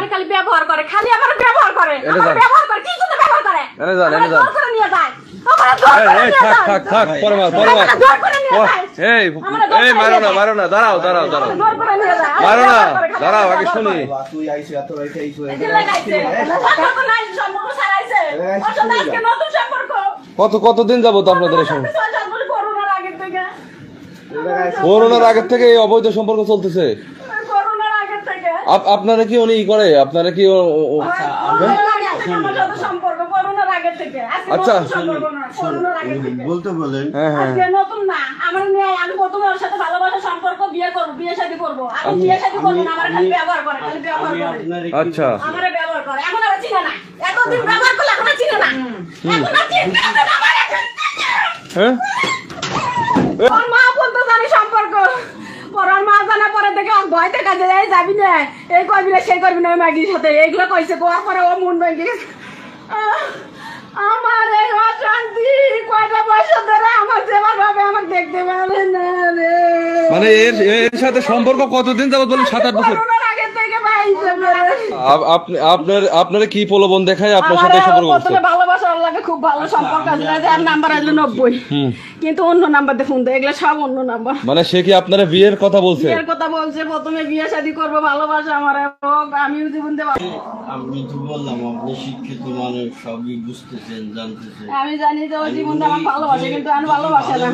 আমার খালি ব্যবহার করে, খালি আমার ব্যবহার করে, ব্যবহার করে, কি জন্য ব্যবহার করে? এনে যান করে নিয়ে যায়। থাক পরমা এই মারো না দাঁড়াও দাঁড়াও আগে শুনি। কতদিন যাবো তো আপনাদের সঙ্গে? করোনার আগের থেকে এই অবৈধ সম্পর্ক চলতেছে? আপনারা কি উনি করে? আপনারা কি আচ্ছা বলতে বলেন? নতুন না, আমার মেয়ে, আমি প্রথমে ওর সাথে ভালোবাসা সম্পর্ক, বিয়ে করবো, বিয়ে শাদী করবো। আমি বিয়ে শাদী করবো না, আমার খালি ব্যবহার করে, খালি ব্যবহার করে। আচ্ছা আমার ব্যবহার করে, এখন আর চিনে না। এতদিন ব্যবহার করলে এখন আর চিনে না। এখন আর চিনতে হবে না আমার এখন। হ্যাঁ ওর মা বলতে জানি সম্পর্ক, পরার মা জানা পরে দেখে ভয়তে কাজে যাই, যাবি না, এই করবি না, সেই করবি না, ওই মাগির সাথে এইগুলো কইছে। কোয়ার পরে ও মন ভেঙে গেছে। আমার এই অশান্তি কয়টা বছর ধরে আমার যেবার ভাবে আমাকে দেখতে পারে না রে। মানে এর সাথে সম্পর্ক কতদিন যাবত বলেন? 7-8 বছর আগে থেকে পাইছে। আপনারা কি প্রলোভন দেখায় আপনার সাথে সম্পর্ক করতে? প্রথমে ভালোবাসা লাগে, খুব ভালো সম্পর্ক আছে, আর নাম্বার আসলো 90, কিন্তু অন্য নাম্বার দিয়ে ফোন দেয়, এগুলো সব অন্য নাম্বার। মানে সে কি আপনারা বিয়ের কথা বলছে? বিয়ের কথা বলছে, প্রথমে বিয়ে শাদী করবো, ভালোবাসা আমার হোক, আমিও জীবন দেব। আমি তো বললাম আপনি শিক্ষিত মানুষ, সবই বুঝতেছেন, জানতেছেন। আমি জানি যে ও জীবন আমার ভালোবাসে, কিন্তু আমি ভালোবাসে না।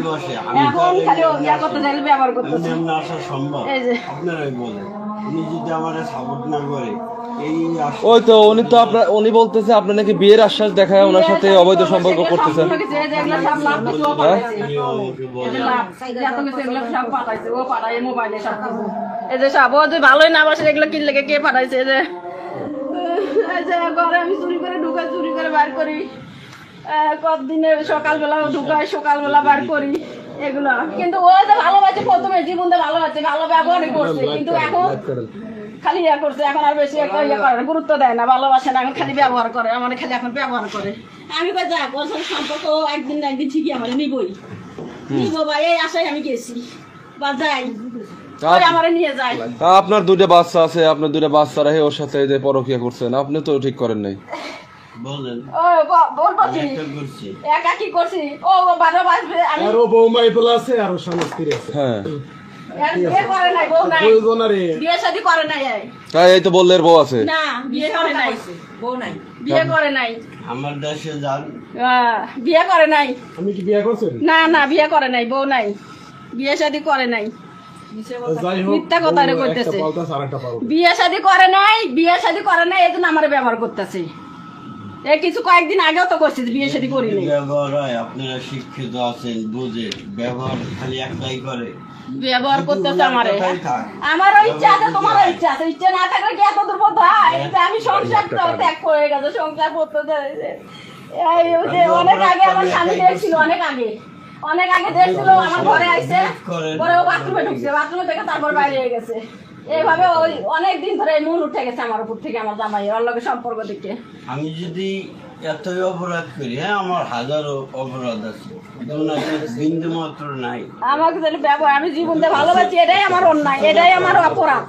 এখন খালি ও বিয়ে করতে চাইলে ব্যবহার করতেছে। এমনি আসা সম্ভব? এই যে আপনারাই বলেন, উনি যদি আমার সাপোর্ট না করে, ওই তো উনি বলতেছে আপনি নাকি বিয়ের আশ্বাস দেখায় ওনার সাথে অবৈধ সম্পর্ক করতেছেন। ভালোই না বাসে, এগুলো কিনলে কে পাঠাইছে? যে ঘরে আমি চুরি করে ঢুকাই, চুরি করে বার করি, কতদিনে সকালবেলা ঢুকাই, সকালবেলা বার করি এগুলো। কিন্তু ও যে ভালোবাসে, প্রথমে জীবন ভালোবাসে, ভালো ব্যবহারই করছে, কিন্তু এখন খালি ইয়ে করছে। এখন আর বেশি ইয়ে করে, গুরুত্ব দেয় না, ভালোবাসে না, এখন খালি ব্যবহার করে, আমার খালি এখন ব্যবহার করে। আমি কই যাক, ওর সাথে সম্পর্ক একদিন না একদিন ঠিকই আমার নিবই, নিবো ভাই, এই আশায় আমি গেছি বা যাই, আমারে নিয়ে যায়। আপনার 2টা বাচ্চা আছে, আপনার 2টা বাচ্চা রেখে ওর সাথে যে পরকীয়া করছেন, আপনি তো ঠিক করেন নাই। বলেন বলবো একা কি করছি? ও বারো বাজবে, আমি আরো বৌমাই বলা আছে, আরো স্বামী স্ত্রী আছে। হ্যাঁ বিয়ে করে নাই, বউ নাই, বিয়ে শাদী করে নাই। তাই এই তো বললের বউ আছে না, বিয়ে করে নাই, বউ নাই, বিয়ে করে নাই। আমার দেশে যান, বিয়ে করে নাই। আমি কি বিয়ে করছেন? না না, বিয়ে করে নাই, বউ নাই, বিয়ে শাদী করে নাই, মিথ্যা কথা কইতেছে। বিয়ে শাদী করে নাই, বিয়ে শাদী করে নাই, এই জন্য আমার ব্যবহার করতেছে। এই কিছু কয়েকদিন আগেও তো করছিস, বিয়ে শাদী করি নাই। ব্যবহার হয়, আপনারা শিক্ষিত আছেন, বুঝে ব্যবহার খালি একটাই করে, ব্যবহার করতেছে আমারে। আমারও ইচ্ছা আছে, তোমারও ইচ্ছা আছে, ইচ্ছা না থাকলে কি এত দুর্বল হয়? আমি সংসারটা ত্যাগ করে গেছে, সংসার করতে অনেক আগে আমার স্বামী দেখছিল, অনেক আগে দেখছিল, আমার ঘরে আইছে, পরে ও বাথরুমে ঢুকছে, বাথরুমে দেখে তারপর বাইরে গেছে। এইভাবে ওই অনেকদিন ধরে মন উঠে গেছে আমার উপর থেকে, আমার জামাই ওর লগে সম্পর্ক দেখে। আমি যদি এতই অপরাধ করি, হ্যাঁ আমার হাজারো অপরাধ আছে, বিন্দু মাত্র নাই। আমাকে যদি ব্যবহার, আমি জীবন দিয়ে ভালোবাসি, এটাই আমার অন্যায়, এটাই আমার অপরাধ।